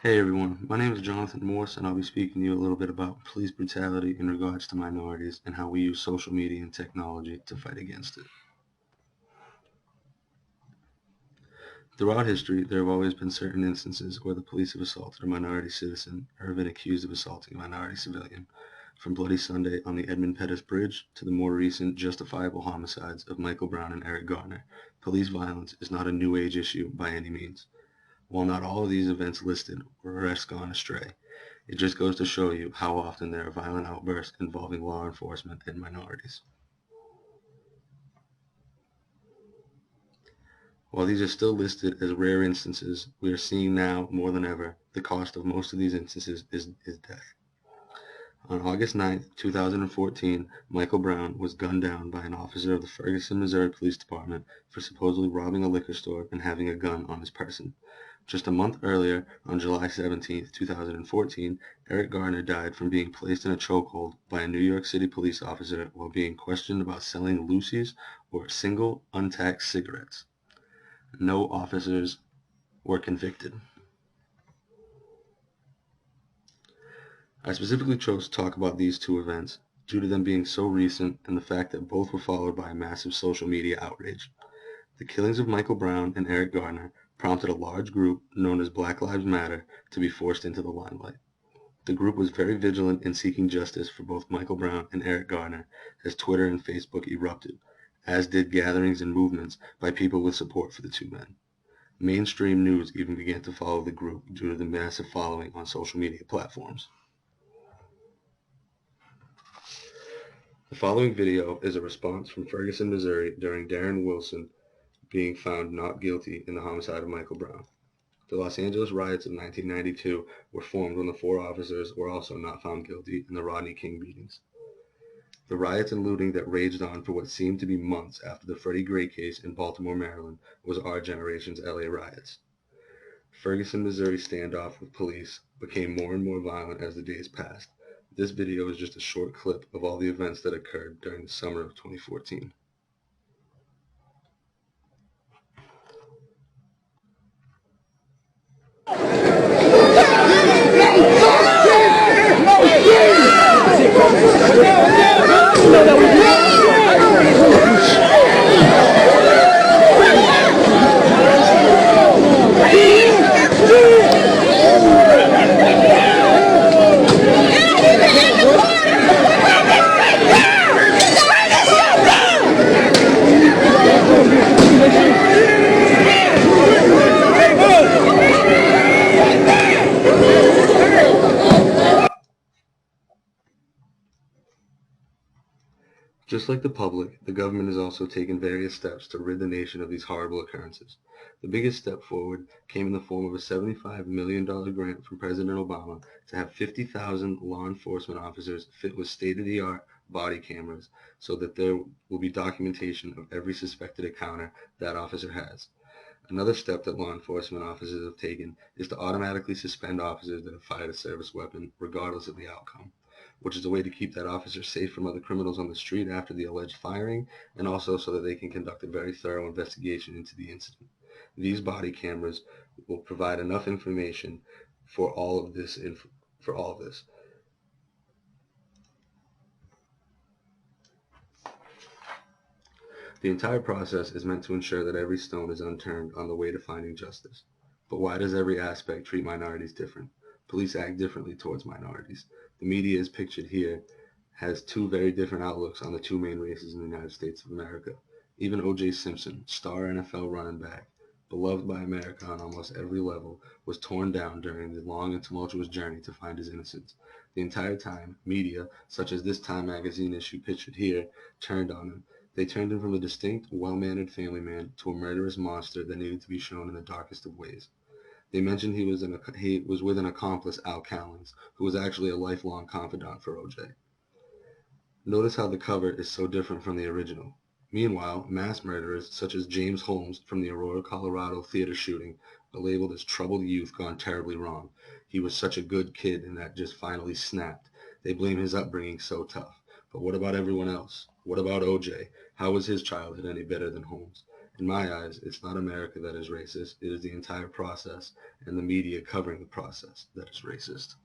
Hey everyone, my name is Jonathan Morse and I'll be speaking to you a little bit about police brutality in regards to minorities and how we use social media and technology to fight against it. Throughout history, there have always been certain instances where the police have assaulted a minority citizen or have been accused of assaulting a minority civilian, from Bloody Sunday on the Edmund Pettus Bridge to the more recent justifiable homicides of Michael Brown and Eric Garner. Police violence is not a new age issue by any means. While not all of these events listed were arrests gone astray, it just goes to show you how often there are violent outbursts involving law enforcement and minorities. While these are still listed as rare instances, we are seeing now more than ever the cost of most of these instances is death. On August 9, 2014, Michael Brown was gunned down by an officer of the Ferguson, Missouri Police Department for supposedly robbing a liquor store and having a gun on his person. Just a month earlier, on July 17, 2014, Eric Garner died from being placed in a chokehold by a New York City police officer while being questioned about selling loosies or single untaxed cigarettes. No officers were convicted. I specifically chose to talk about these two events due to them being so recent and the fact that both were followed by a massive social media outrage. The killings of Michael Brown and Eric Garner prompted a large group known as Black Lives Matter to be forced into the limelight. The group was very vigilant in seeking justice for both Michael Brown and Eric Garner as Twitter and Facebook erupted, as did gatherings and movements by people with support for the two men. Mainstream news even began to follow the group due to the massive following on social media platforms. The following video is a response from Ferguson, Missouri during Darren Wilson being found not guilty in the homicide of Michael Brown. The Los Angeles riots of 1992 were formed when the four officers were also not found guilty in the Rodney King beatings. The riots and looting that raged on for what seemed to be months after the Freddie Gray case in Baltimore, Maryland, was our generation's LA riots. Ferguson, Missouri standoff with police became more and more violent as the days passed. This video is just a short clip of all the events that occurred during the summer of 2014. Just like the public, the government has also taken various steps to rid the nation of these horrible occurrences. The biggest step forward came in the form of a $75 million grant from President Obama to have 50,000 law enforcement officers fit with state-of-the-art body cameras so that there will be documentation of every suspected encounter that officer has. Another step that law enforcement officers have taken is to automatically suspend officers that have fired a service weapon, regardless of the outcome, which is a way to keep that officer safe from other criminals on the street after the alleged firing, and also so that they can conduct a very thorough investigation into the incident. These body cameras will provide enough information for all of this. The entire process is meant to ensure that every stone is unturned on the way to finding justice. But why does every aspect treat minorities different? Police act differently towards minorities. The media as pictured here has two very different outlooks on the two main races in the United States of America. Even O.J. Simpson, star NFL running back, beloved by America on almost every level, was torn down during the long and tumultuous journey to find his innocence. The entire time, media, such as this Time magazine issue pictured here, turned on him. They turned him from a distinct, well-mannered family man to a murderous monster that needed to be shown in the darkest of ways. They mentioned he was with an accomplice, Al Cowlings, who was actually a lifelong confidant for O.J. Notice how the cover is so different from the original. Meanwhile, mass murderers such as James Holmes from the Aurora, Colorado theater shooting are labeled as troubled youth gone terribly wrong. He was such a good kid and that just finally snapped. They blame his upbringing so tough. But what about everyone else? What about O.J.? How was his childhood any better than Holmes? In my eyes, it's not America that is racist, it is the entire process and the media covering the process that is racist.